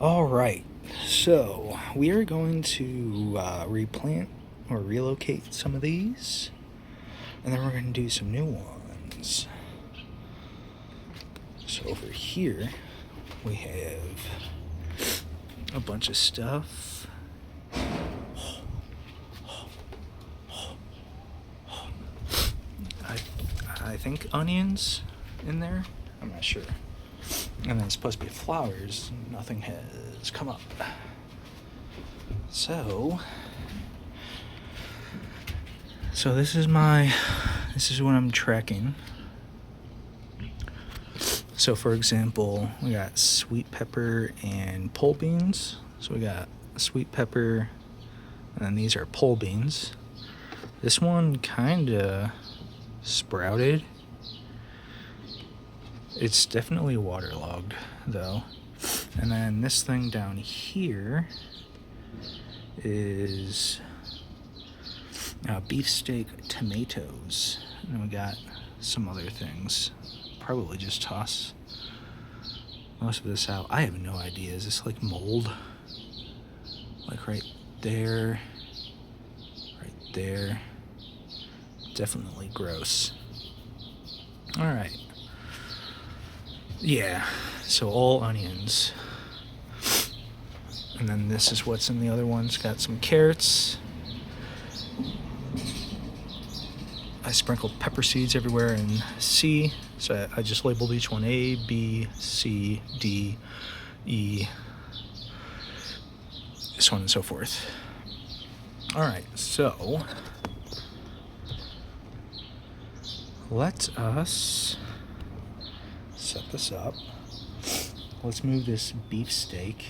All right, so we are going to replant or relocate some of these, and then we're going to do some new ones. So over here, we have a bunch of stuff. I think onions in there. I'm not sure. And then it's supposed to be flowers. Nothing has come up. So this is what I'm tracking. So for example, we got sweet pepper and pole beans. So we got sweet pepper, and then these are pole beans. This one kinda sprouted. It's definitely waterlogged though. And then this thing down here is beefsteak tomatoes. And then we got some other things. Probably just toss most of this out. I have no idea. Is this like mold? Like right there. Right there. Definitely gross. Alright. Yeah, so all onions. And then this is what's in the other ones. Got some carrots. I sprinkled pepper seeds everywhere in C. So I just labeled each one A, B, C, D, E, so on and so forth. Alright, so let us set this up. Let's move this beefsteak.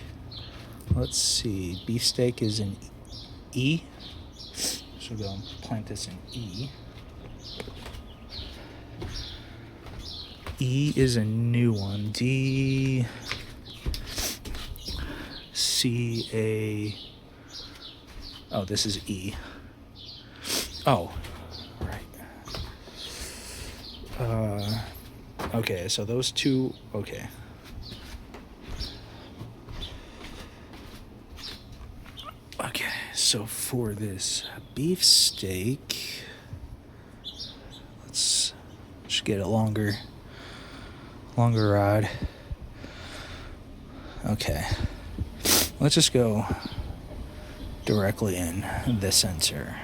Let's see. Beefsteak is an E. So we'll go and plant this in E. E is a new one. D, C, A. Oh, this is E. Oh, right. Okay, so those two, okay. Okay, so for this beefsteak, let's just get a longer rod. Okay, let's just go directly in the center.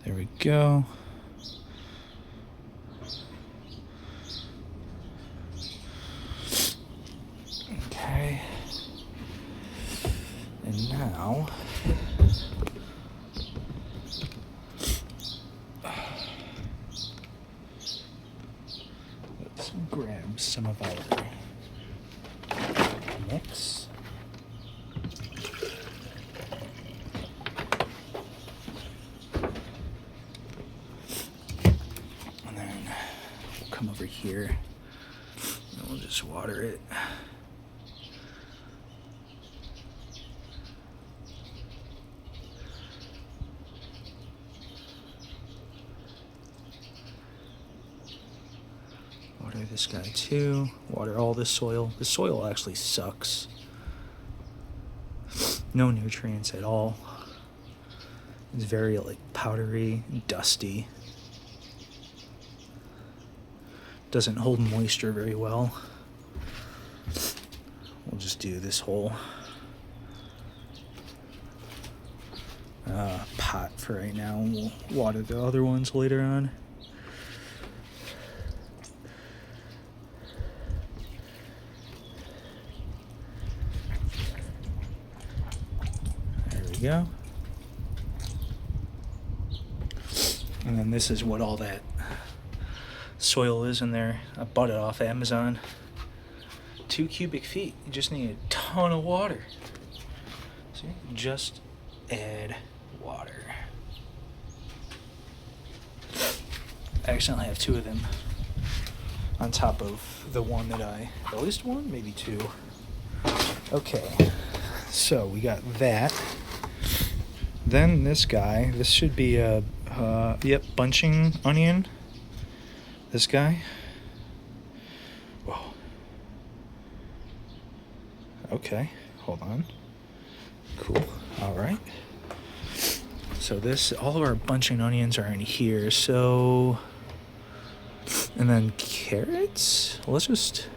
There we go. Okay. And now let's grab some of our mix. And then we'll come over here and we'll just water it. Water this guy too. Water all this soil. The soil actually sucks. No nutrients at all. It's very like powdery, dusty. Doesn't hold moisture very well. We'll just do this whole pot for right now, and we'll water the other ones later on. There we go. And then this is what all that soil is in there. I bought it off Amazon. 2 cubic feet. You just need a ton of water. So just add water. I accidentally have 2 of them on top of the one that at least 1, maybe 2. Okay, so we got that. Then this guy, this should be a, bunching onion. This guy. Okay, hold on. Cool. All right. So this, all of our bunching onions are in here. So, and then carrots. Let's just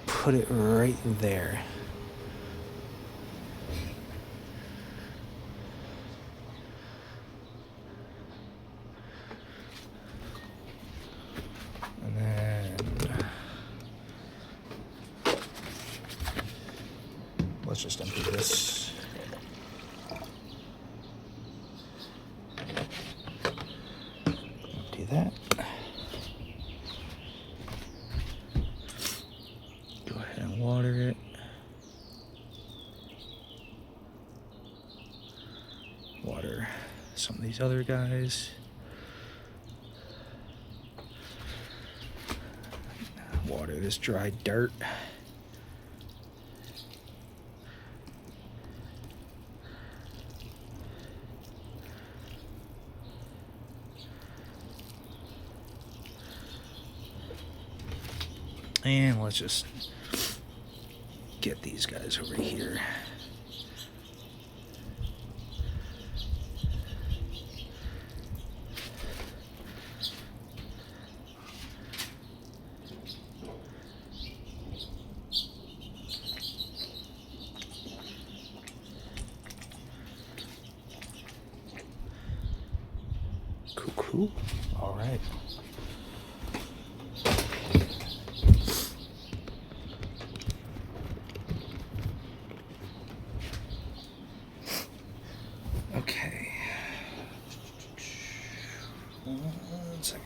put it right there. And then let's just empty this. Empty that. Go ahead and water it. Water some of these other guys. Water this dry dirt. And let's just get these guys over here. Cool. All right. Okay. 1 second.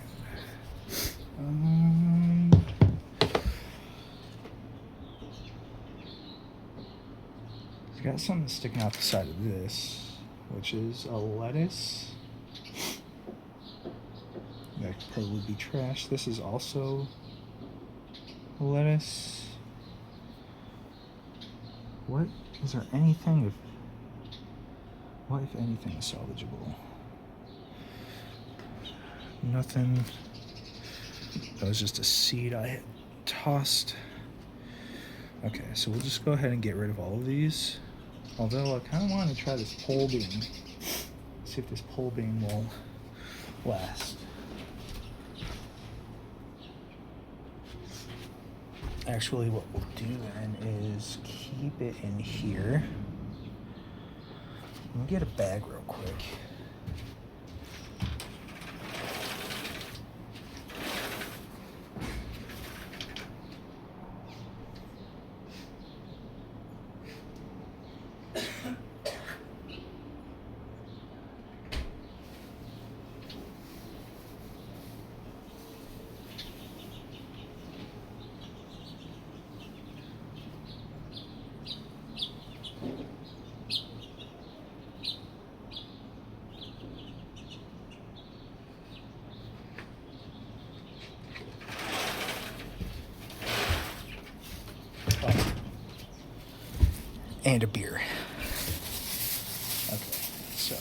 It's got something sticking out the side of this, which is a lettuce. That could probably be trash. This is also a lettuce. What is there anything? What if anything is salvageable? Nothing. That was just a seed I had tossed. Okay, so we'll just go ahead and get rid of all of these. Although I kind of want to try this pole bean. See if this pole bean will last. Actually, what we'll do then is keep it in here. Let me get a bag real quick. And a beer. Okay, so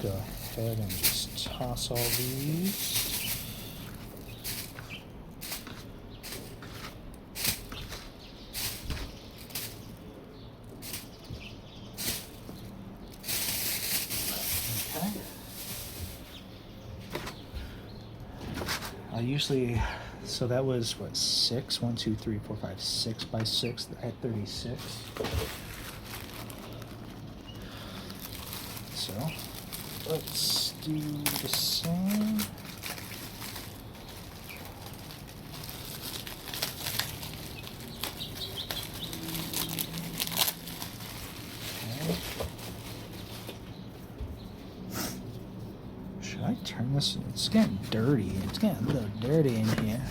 go ahead and just toss all these. Okay. I usually. So that was what, 6? 1, 2, 3, 4, 5, 6 by 6 at 36. So let's do the same. Okay. Should I turn this? It's getting dirty. It's getting a little dirty in here.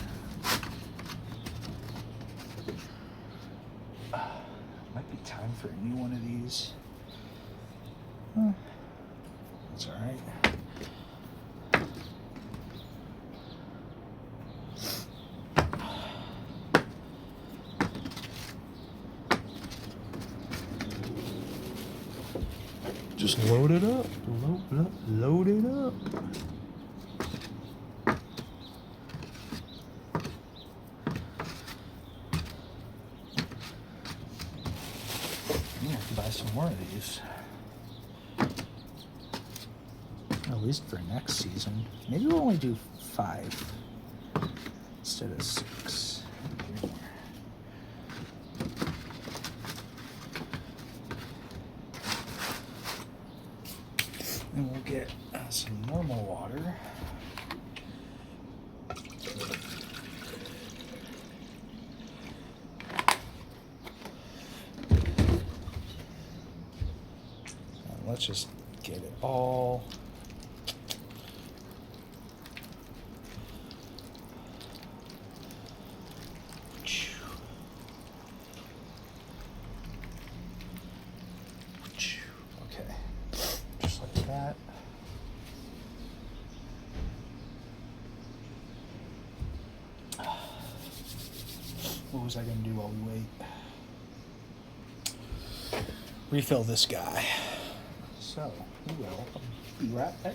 Might be time for a new one of these. That's all right. Just load it up. Load it up. least for next season. Maybe we'll only do 5 instead of 6. And we'll get some normal water. And let's just get it all. What was I going to do while we wait? Refill this guy. So, we will be right there.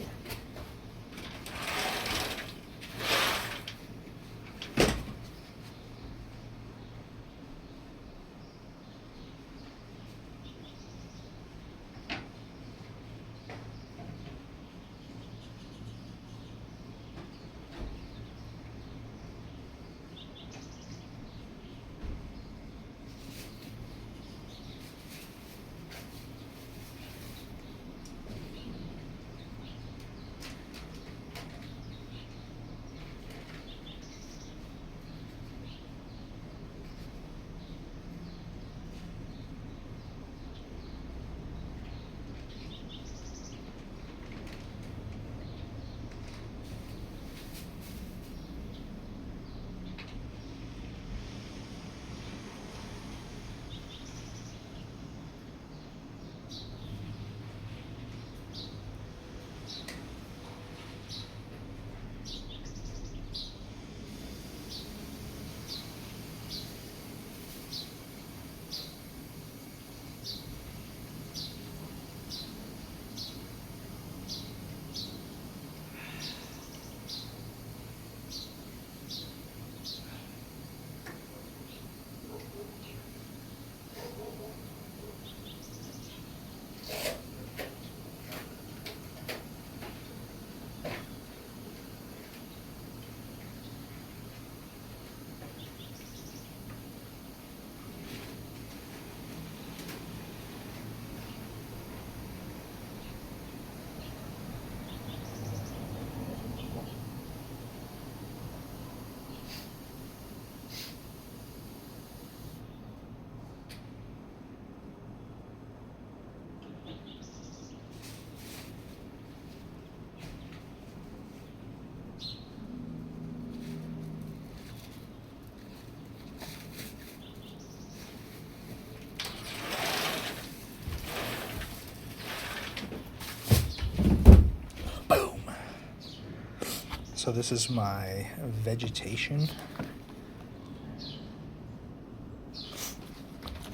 So this is my vegetation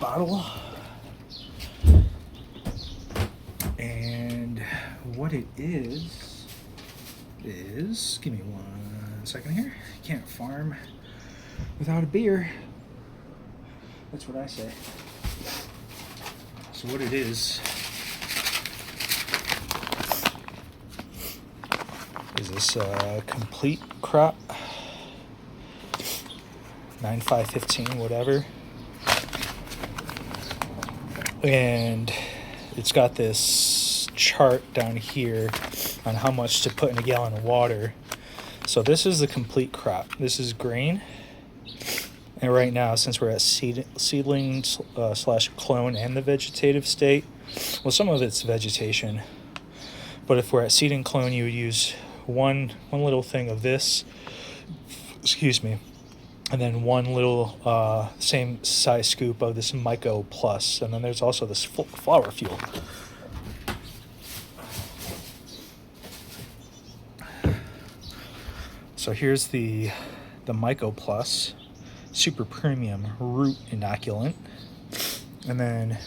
bottle. And what it is, give me 1 second here. Can't farm without a beer. That's what I say. So what it is this complete crop 9515 whatever, and it's got this chart down here on how much to put in a gallon of water. So this is the complete crop. This is grain, and right now, since we're at seedling slash clone and the vegetative state, well, some of it's vegetation, but if we're at seed and clone, you would use one little thing of this, and then one little same size scoop of this Myco Plus, and then there's also this flower fuel. So here's the Myco Plus Super Premium Root Inoculant, and then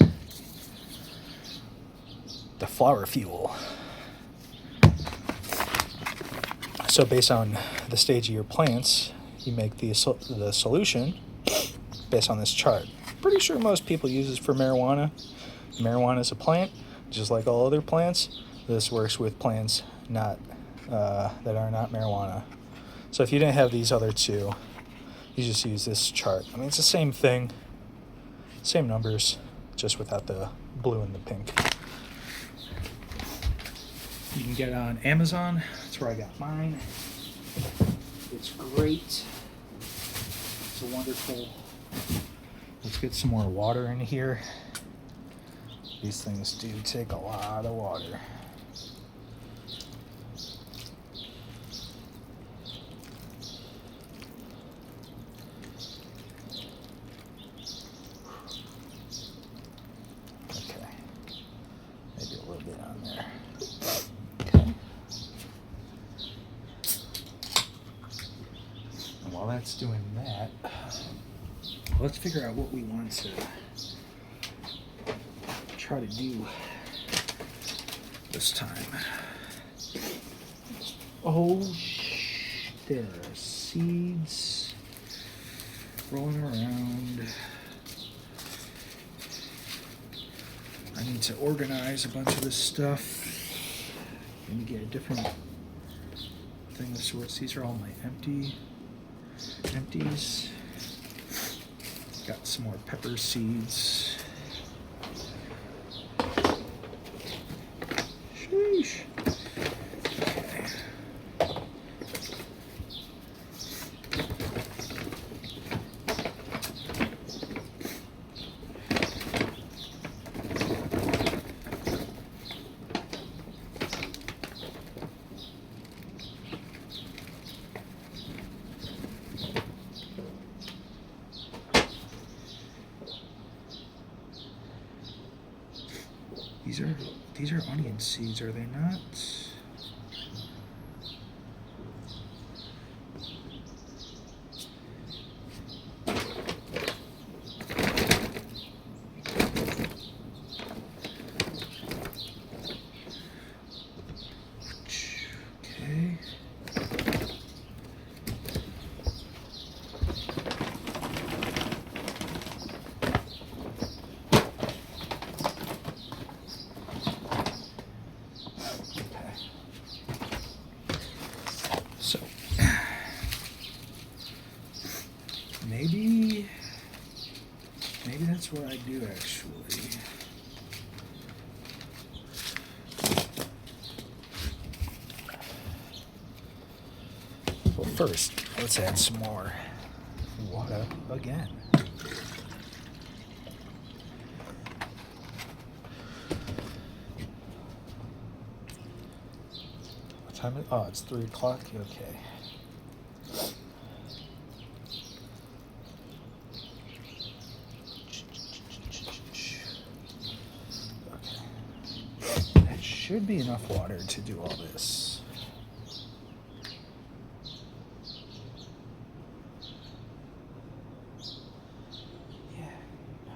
the flower fuel. So based on the stage of your plants, you make the solution based on this chart. Pretty sure most people use this for marijuana. Marijuana is a plant, just like all other plants. This works with plants that are not marijuana. So if you didn't have these other two, you just use this chart. I mean, it's the same thing, same numbers, just without the blue and the pink. You can get it on Amazon. That's where I got mine. It's great. It's a wonderful. Let's get some more water in here. These things do take a lot of water. Okay. Maybe a little bit on there. Okay. And while that's doing that, let's figure out what we want to try to do this time. Oh, there are seeds rolling around. I need to organize a bunch of this stuff. Maybe get a different thing of sorts. These are all my empties. Got some more pepper seeds. Sheesh. Okay. These are onion seeds, are they not? Okay. So maybe that's what I do actually. Well, first, let's add some more water again. What time is it? Oh, it's 3 o'clock. Okay. That should be enough water to do all this. Yeah. No.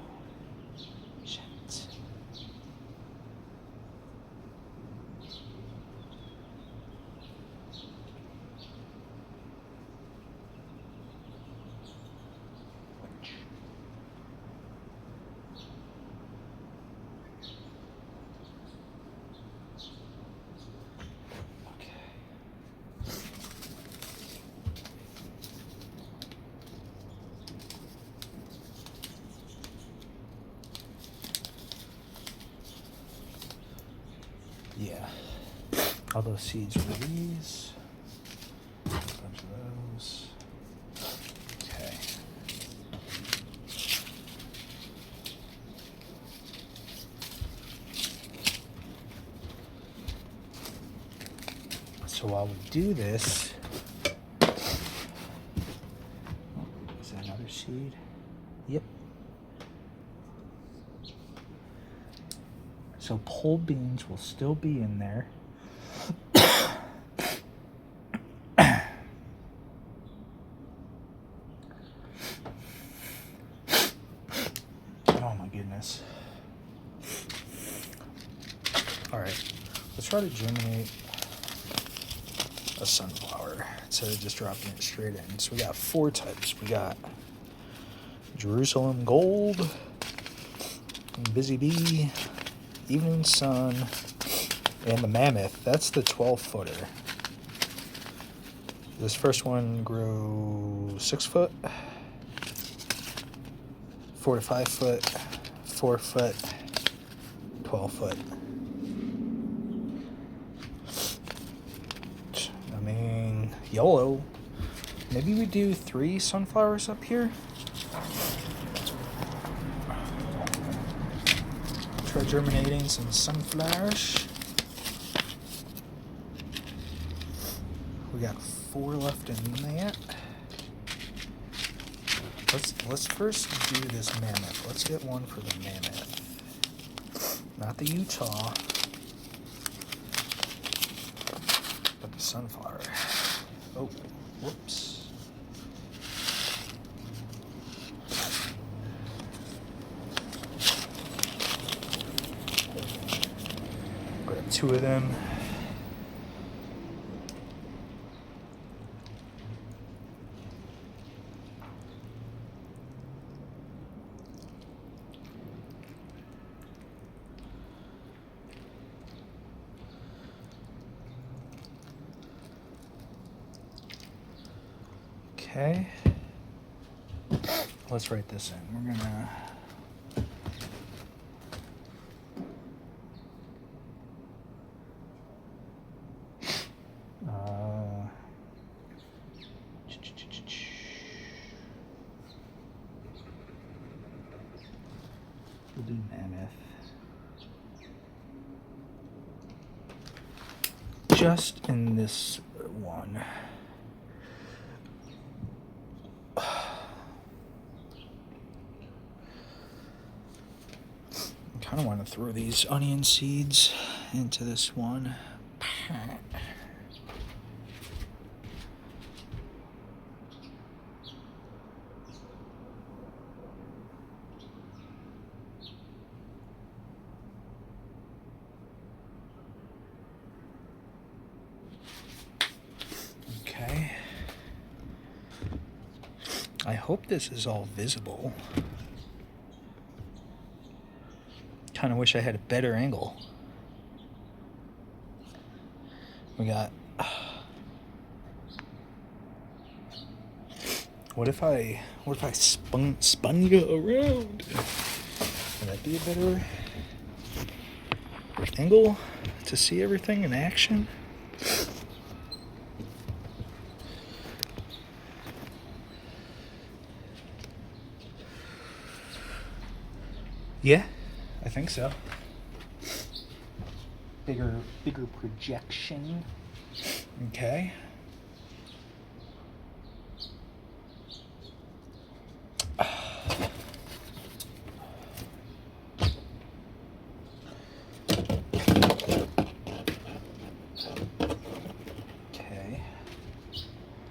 Shit. Yeah. All those seeds were these. A bunch of those. Okay. So while we do this, is that another seed? Yep. So pole beans will still be in there. Oh my goodness. All right, let's try to germinate a sunflower instead of just dropping it straight in. So we got 4 types. We got Jerusalem Gold, Busy Bee, Evening Sun, And the mammoth, that's the 12-footer. This first one grew 6 foot, 4 to 5 foot, 4 foot, 12 foot. I mean, YOLO. Maybe we do 3 sunflowers up here. Try germinating some sunflowers. We got 4 left in that. Let's first do this mammoth. Let's get one for the mammoth. Not the Utah, but the sunflower. Oh, whoops. Grab 2 of them. Okay, let's write this in. We're gonna we'll do mammoth. Just in this one. I don't want to throw these onion seeds into this one. Okay. I hope this is all visible. Kind of wish I had a better angle. We got. What if I spun you around? Would that be a better angle to see everything in action? Yeah. I think so. Bigger projection. Okay. Okay.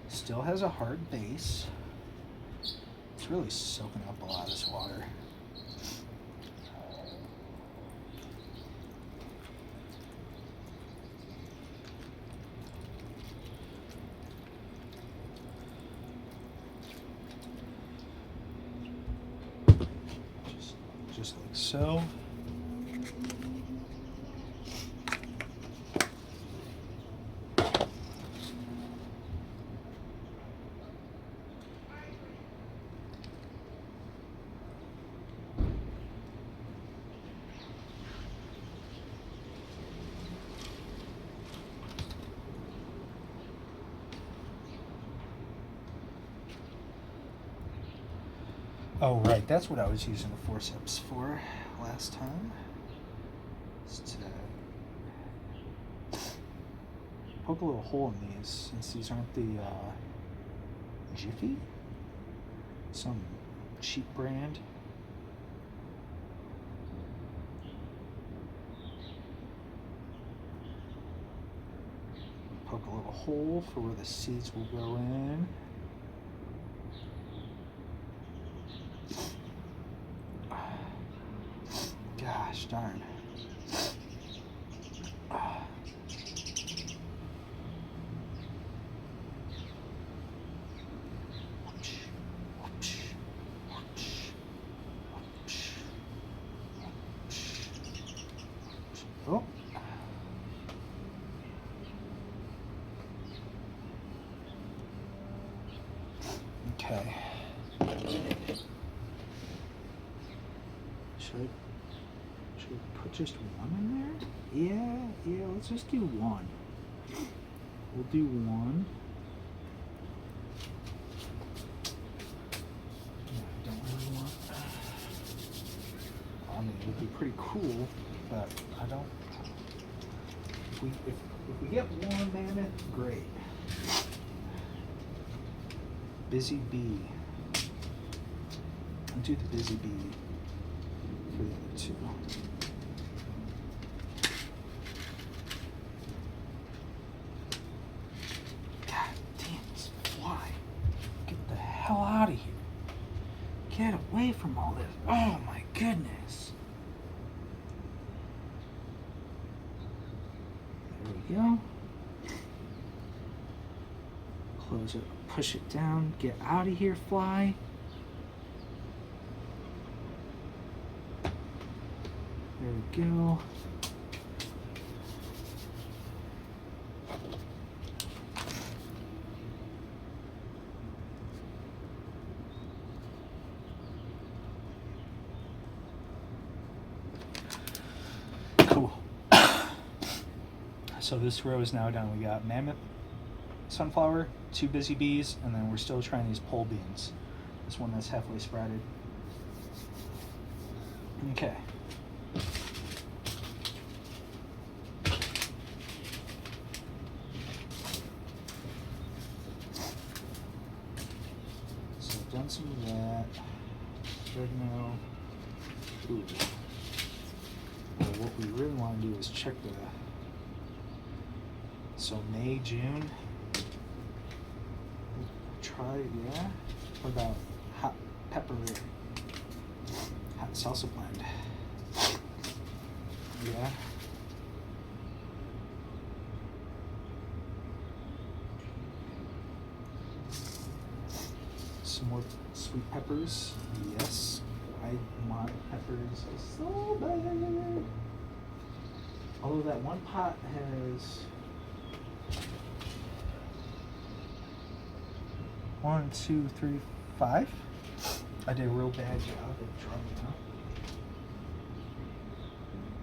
Still has a hard base. It's really soaking up a lot of this water. Just like so. Oh, right, that's what I was using the forceps for last time. Just to poke a little hole in these, since these aren't the Jiffy, some cheap brand. Poke a little hole for where the seeds will go in. Gosh darn. Oh. put just one in there? Yeah, let's just do one. We'll do one. Yeah, I don't really want. I mean, it would be pretty cool, but I don't. If we get one mammoth, great. Busy bee. I'll do the busy bee for the other two. God damn this fly. Get the hell out of here. Get away from all this. Oh my goodness. There we go. Close it, push it down. Get out of here, fly. There we go. Cool. So this row is now done. We got mammoth, sunflower, 2 busy bees, and then we're still trying these pole beans. This one that's halfway sprouted. Okay. So I've done some of that. Oregano. Ooh. Well, what we really want to do is check the. So May, June. Try, yeah. What about hot pepper, hot salsa blend? Yeah. Some more sweet peppers. Yes. I want peppers so bad. Although that one pot has 1, 2, 3, 5. I did a real bad job at drumming up.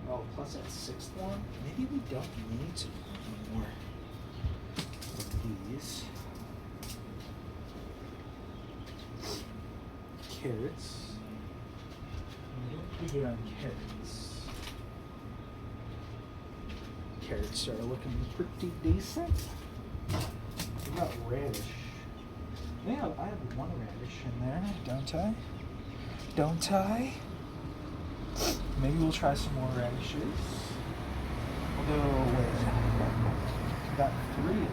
Oh, plus that 6th one. Maybe we don't need to put more of these. Carrots. We do it on carrots. Carrots are looking pretty decent. We got radish. Yeah, I have one radish in there, don't I? Don't I? Maybe we'll try some more radishes. Although, wait. We got 3 in there.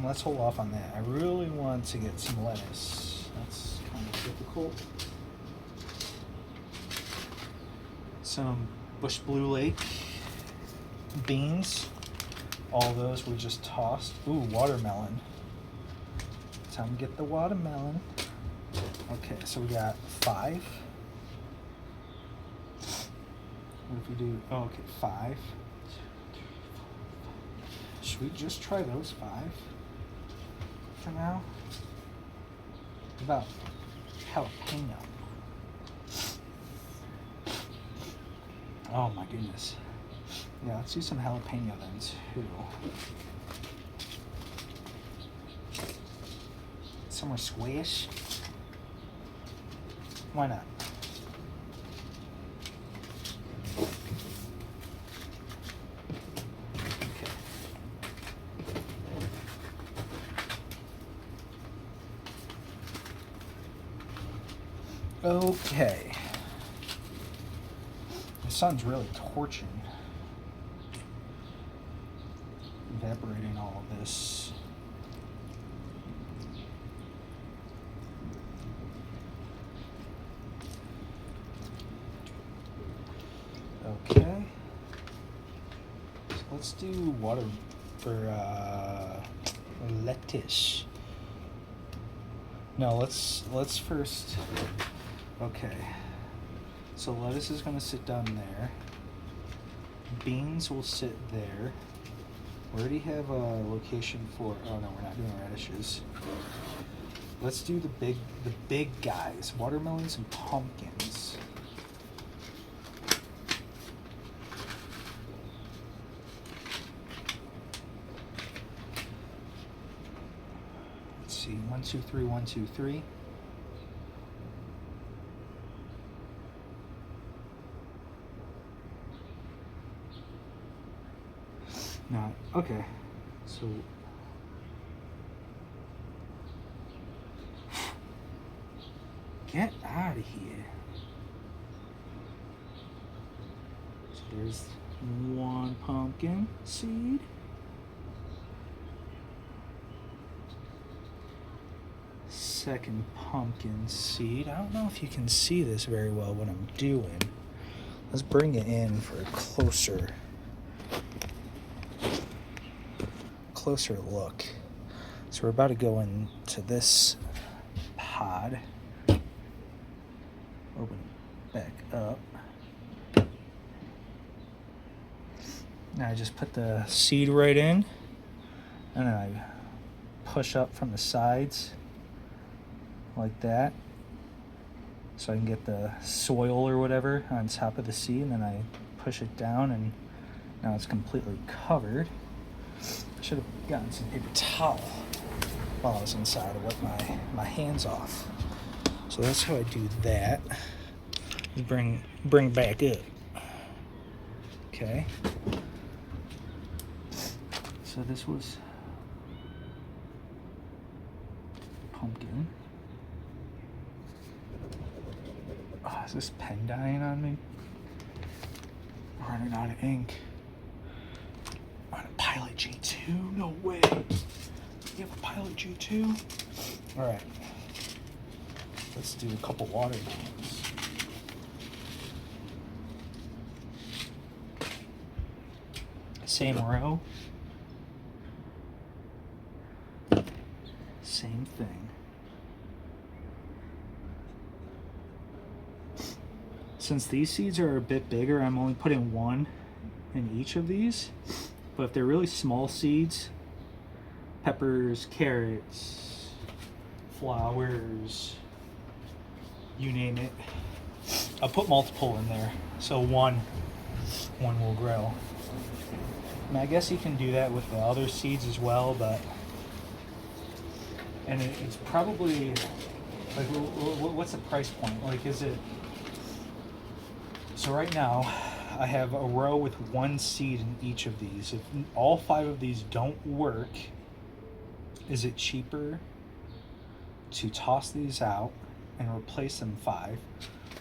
Let's hold off on that. I really want to get some lettuce. That's kind of difficult. Some Bush Blue Lake beans. All those were just tossed. Ooh, watermelon. Time to get the watermelon. Okay, so we got 5. What if we do, oh, okay, 5. Should we just try those 5 for now? What about jalapeno? Oh my goodness. Yeah, let's do some jalapeno then too. Some more squish. Why not? Okay. The sun's really torching. Evaporating all of this. Okay. So let's do water for lettuce. No, let's first. Okay. So lettuce is going to sit down there. Beans will sit there. We already have a location for. Oh no, we're not doing radishes. Let's do the big guys: watermelons and pumpkins. Let's see, 1, 2, 3, 1, 2, 3. No, okay. So get out of here. So there's one pumpkin seed. Second pumpkin seed. I don't know if you can see this very well what I'm doing. Let's bring it in for a closer look. So we're about to go into this pod. Open it back up. Now I just put the seed right in, and then I push up from the sides like that, so I can get the soil or whatever on top of the seed, and then I push it down, and now it's completely covered. I should have gotten some paper towel while I was inside to wipe my hands off. So that's how I do that. Bring back up. Okay. So this was pumpkin. Oh, is this pen dying on me? I'm running out of ink. On a Pilot G2? No way. You have a Pilot G2? Alright. Let's do a couple watermelons. Same row. Same thing. Since these seeds are a bit bigger, I'm only putting one in each of these. But if they're really small seeds, peppers, carrots, flowers, you name it, I'll put multiple in there, so one will grow. And I guess you can do that with the other seeds as well, but it's probably like, what's the price point? Like, is it? So right now, I have a row with one seed in each of these. If all 5 of these don't work, is it cheaper to toss these out and replace them 5,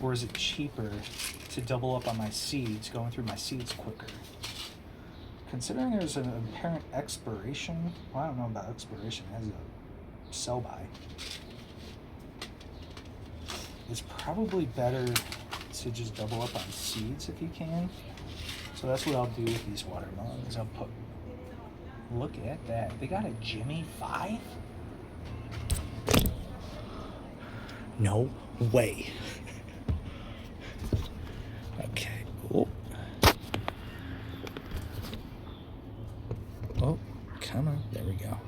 or is it cheaper to double up on my seeds, going through my seeds quicker? Considering there's an apparent expiration, well, I don't know about expiration, it has a sell by. It's probably better to just double up on seeds if you can. So that's what I'll do with these watermelons. I'll put, look at that. They got a Jimmy 5? No way. Okay. Oh. Oh, come on. There we go.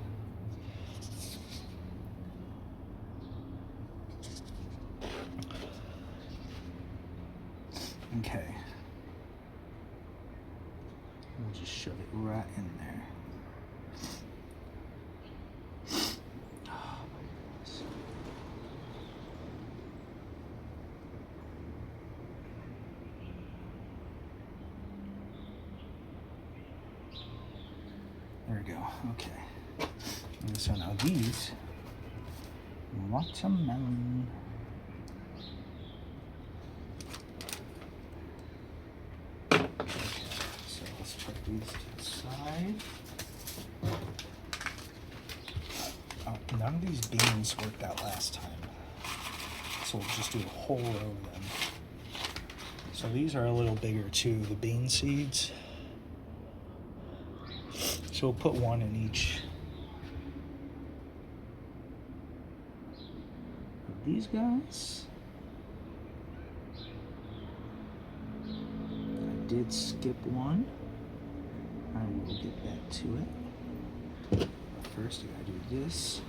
Okay. We'll just shove it right in there. Oh my goodness. There we go. Okay. And so now these watermelon. So let's put these to the side. Oh, none of these beans worked out last time. So we'll just do a whole row of them. So these are a little bigger too, the bean seeds. So we'll put one in each of these guys. I did skip one. I will get back to it. But first, I gotta do this.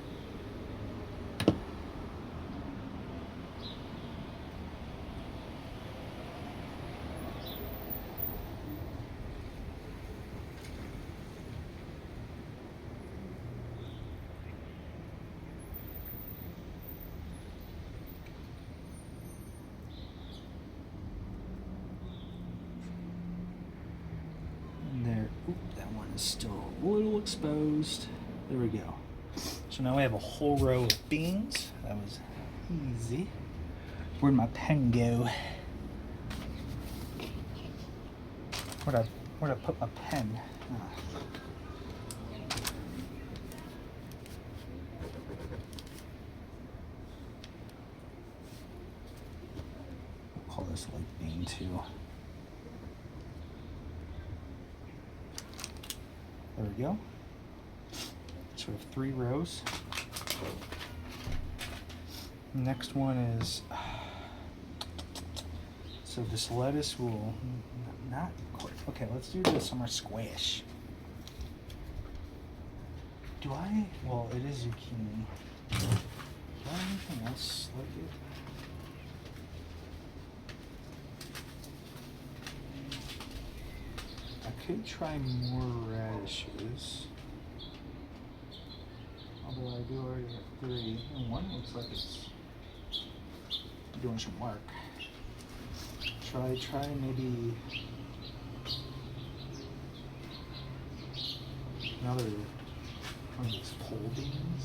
That one is still a little exposed. There we go. So now we have a whole row of beans. That was easy. Where'd my pen go? Where'd I put my pen? I'll call this light bean too. There we go. So we have 3 rows. Next one is, so this lettuce will not quite. Okay, let's do the summer squash. Well, it is zucchini. Do I have anything else like it? I could try more radishes. Although I do already have 3. And one looks like it's doing some work. Try maybe another one of these pole beans.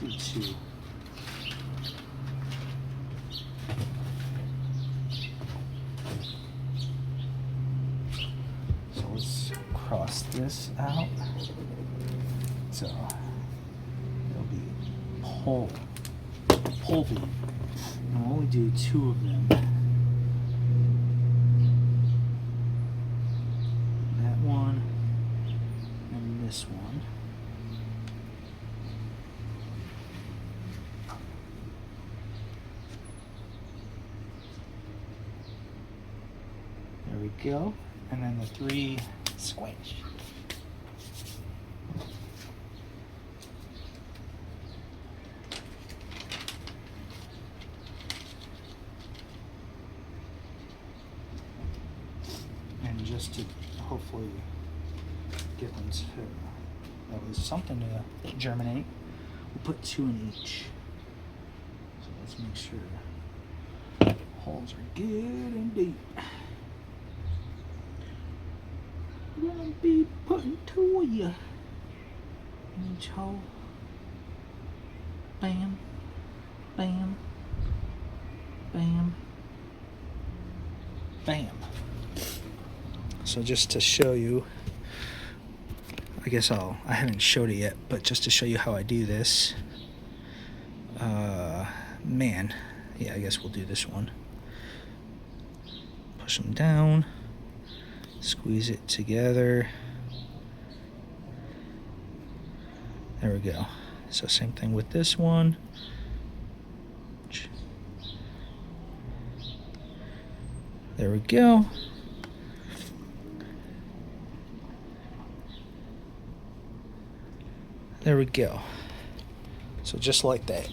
Let's do 2. So let's cross this out. So it'll be pole bean. And we'll only do 2 of them. That one and this one. There we go. And then the 3 squash. And just to hopefully get them to at least something to germinate, we'll put 2 in each. So let's make sure holes are good and deep. Gonna be putting 2 of you in each hole. Bam, bam, bam, bam. So just to show you, I guess I haven't showed it yet, but just to show you how I do this. Man, yeah, I guess we'll do this one. Push them down. Squeeze it together. There we go. So same thing with this one. There we go. There we go. So just like that.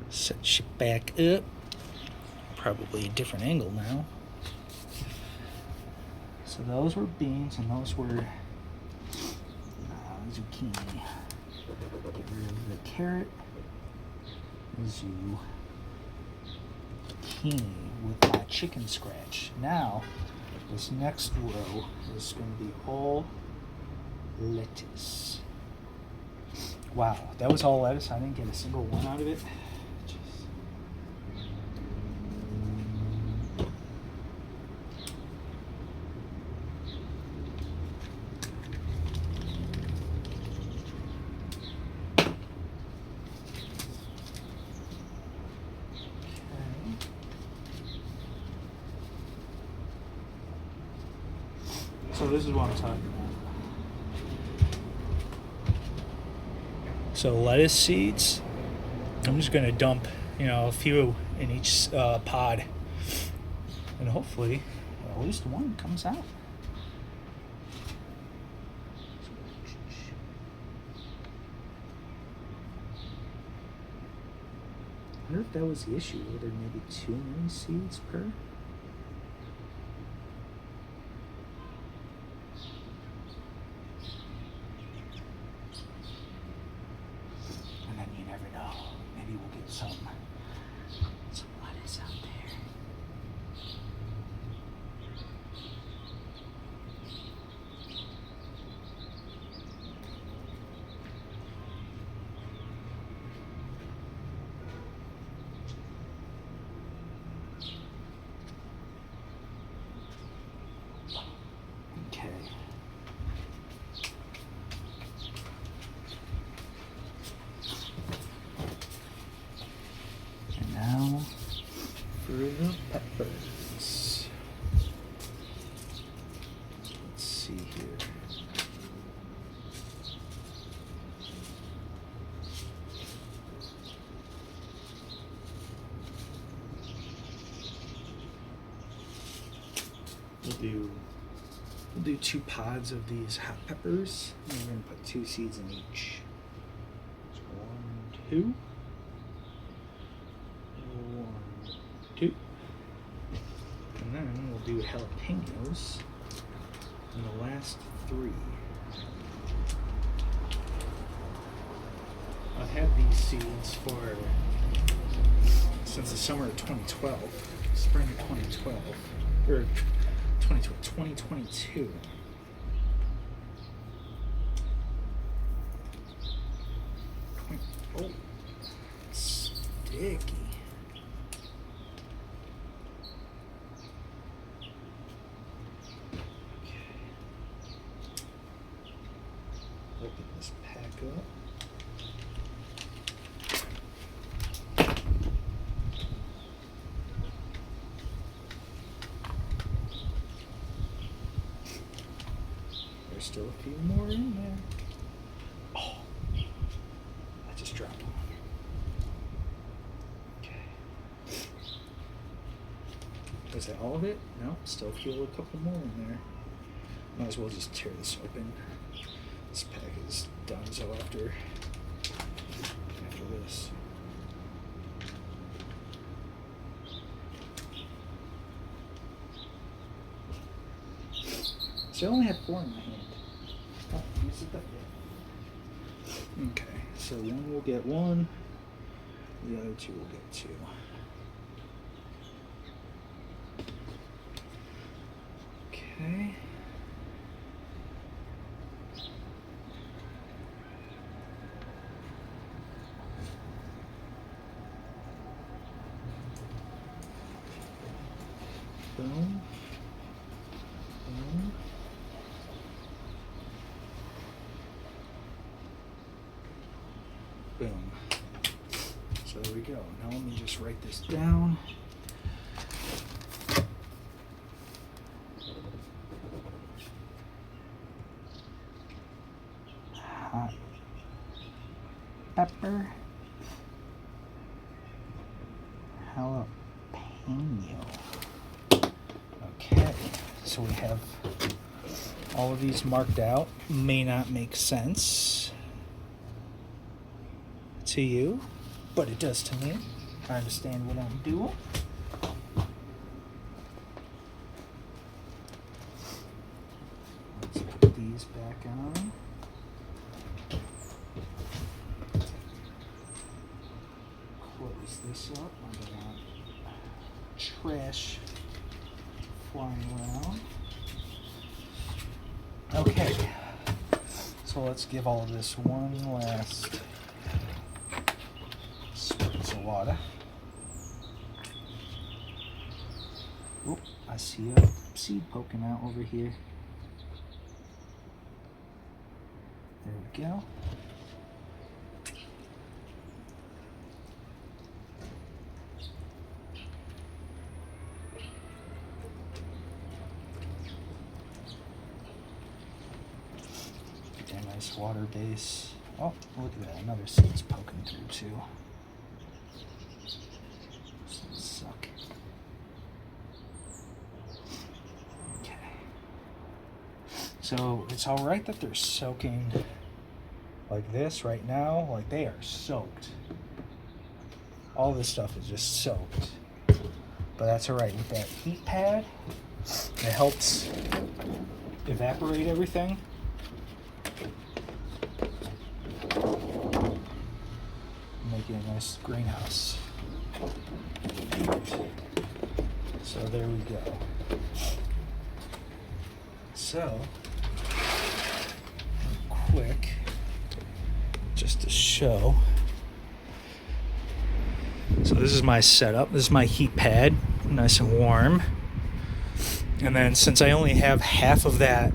Set you back up. Probably a different angle now. So those were beans and those were zucchini. Get rid of the carrot. Zucchini with my chicken scratch. Now, this next row is going to be all lettuce. Wow, that was all lettuce. I didn't get a single one out of it. So this is what I'm talking about. So lettuce seeds, I'm just going to dump, a few in each pod. And hopefully at least one comes out. I wonder if that was the issue. Were there maybe too many seeds per? And then you never know. Maybe we'll get some lettuce out there. Okay. And now for the peppers. Let's see here. We'll do 2 pods of these hot peppers. And we're going to put 2 seeds in each. So 1, 2. 1, 2. And then we'll do jalapenos in the last 3. I've had these seeds since the summer of 2012, spring of 2012, or 2022. Oh, sticky. Okay. Open this pack up. There's still a few more in there. Oh, I just dropped one. Okay. Was that all of it? No, still feel a couple more in there. Might as well just tear this open. This pack is done so after this. So I only have 4 in my hand. Oh, use it the 5th. Okay, so one will get 1, the other 2 will get 2. Okay. Boom. Boom. Boom. So there we go. Now let me just write this down. Hot pepper. Jalapeno. Okay, so we have all of these marked out. May not make sense to you, but it does to me. I understand what I'm doing. Let's put these back on. Close this up. I don't want trash flying around. Okay, so let's give all of this one last spritz of water. Oop, I see a seed poking out over here. There we go. Nice water base. Oh, look at that. Another seed's poking through, too. This doesn't suck. Okay. So it's all right that they're soaking like this right now. Like, they are soaked. All this stuff is just soaked. But that's all right. With that heat pad, it helps evaporate everything. Make it a nice greenhouse. So there we go. So, quick, just to show. So this is my setup. This is my heat pad, nice and warm. And then since I only have half of that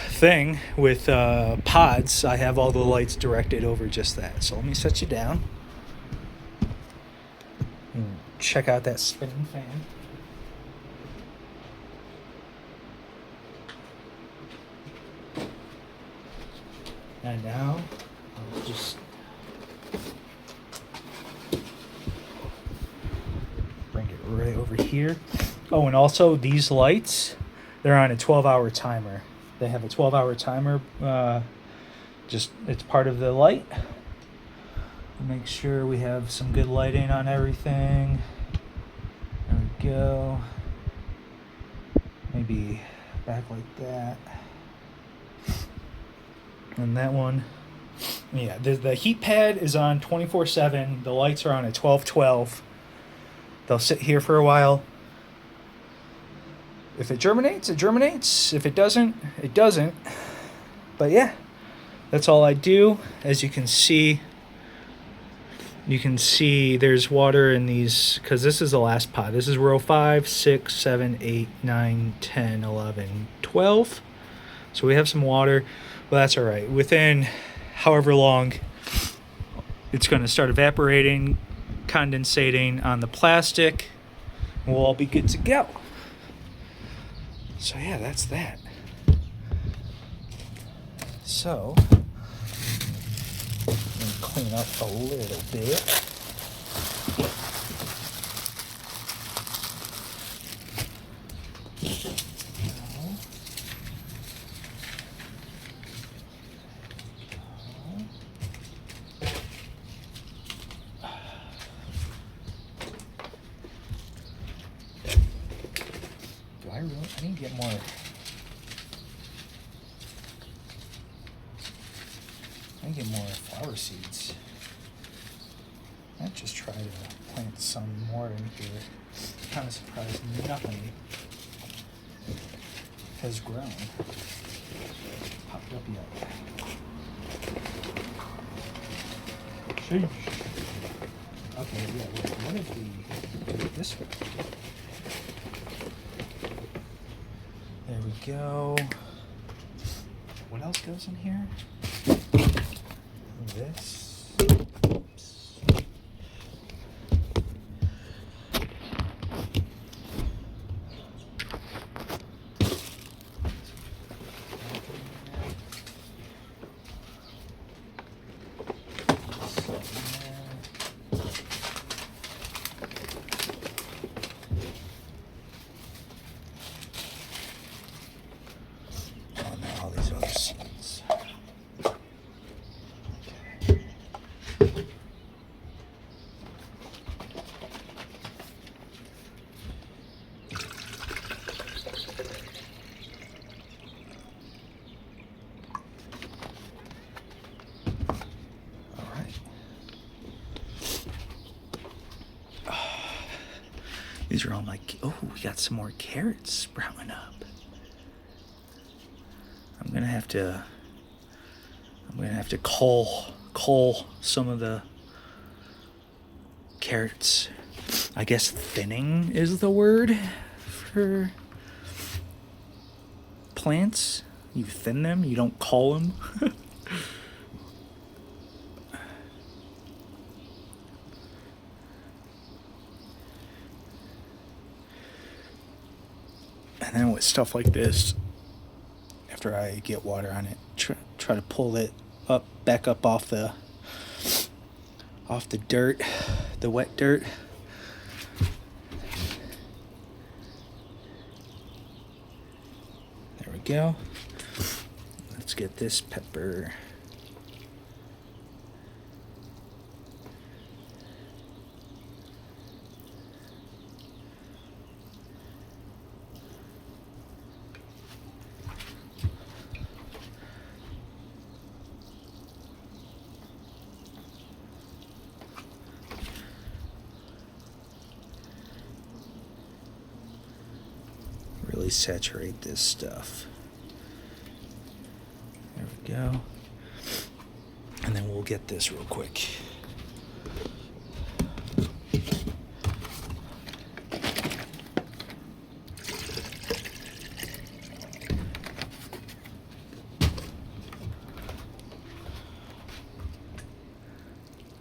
thing with pods, I have all the lights directed over just that. So let me set you down and check out that spinning fan. And now I'll just bring it right over here. Oh, and also these lights, they're on a 12-hour timer. They have a 12-hour timer. It's part of the light. Make sure we have some good lighting on everything. There we go. Maybe back like that. And that one, yeah, the heat pad is on 24/7. The lights are on at 12/12. They'll sit here for a while. If it germinates, it germinates. If it doesn't, it doesn't. But yeah, that's all I do. As you can see there's water in these, because this is the last pod. This is row 5, 6, 7, 8, 9, 10, 11, 12. So we have some water. Well, that's all right. Within however long, it's going to start evaporating, condensating on the plastic. We'll all be good to go. So yeah, that's that. So, I'm going to clean up a little bit. I need to get more. I need to get more flower seeds. I might just try to plant some more in here. Kind of surprised nothing has grown. Popped up yet. Sheesh. Okay, yeah, wait, what if we do it this way? There we go. What else goes in here? This. Oops. These are all my, oh, we got some more carrots sprouting up. I'm gonna have to cull some of the carrots. I guess thinning is the word for plants. You thin them, you don't cull them. And then with stuff like this, after I get water on it, try to pull it back up off the dirt, the wet dirt. There we go. Let's get this pepper. Really saturate this stuff. There we go. And then we'll get this real quick.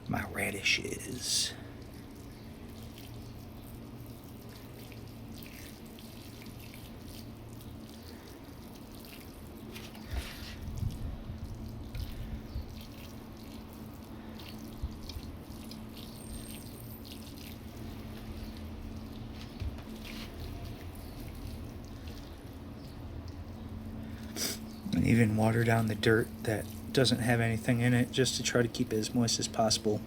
My radishes. And even water down the dirt that doesn't have anything in it, just to try to keep it as moist as possible,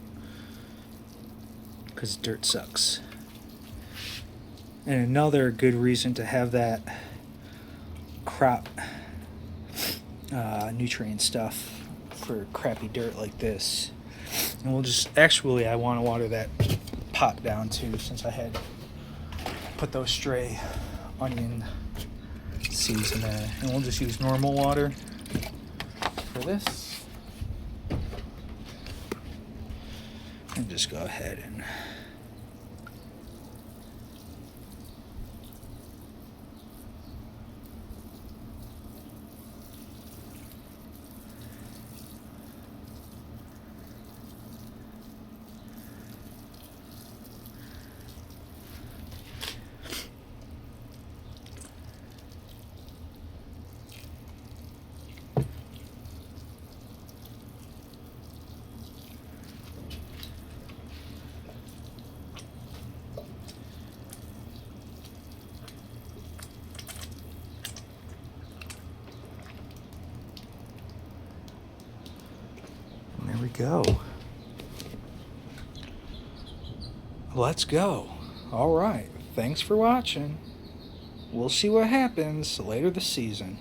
because dirt sucks. And another good reason to have that crop nutrient stuff for crappy dirt like this. And we'll just, actually I want to water that pot down too, since I had put those stray onion seeds in there. And we'll just use normal water for this. And just go ahead and there we go. Let's go. All right. Thanks for watching. We'll see what happens later this season.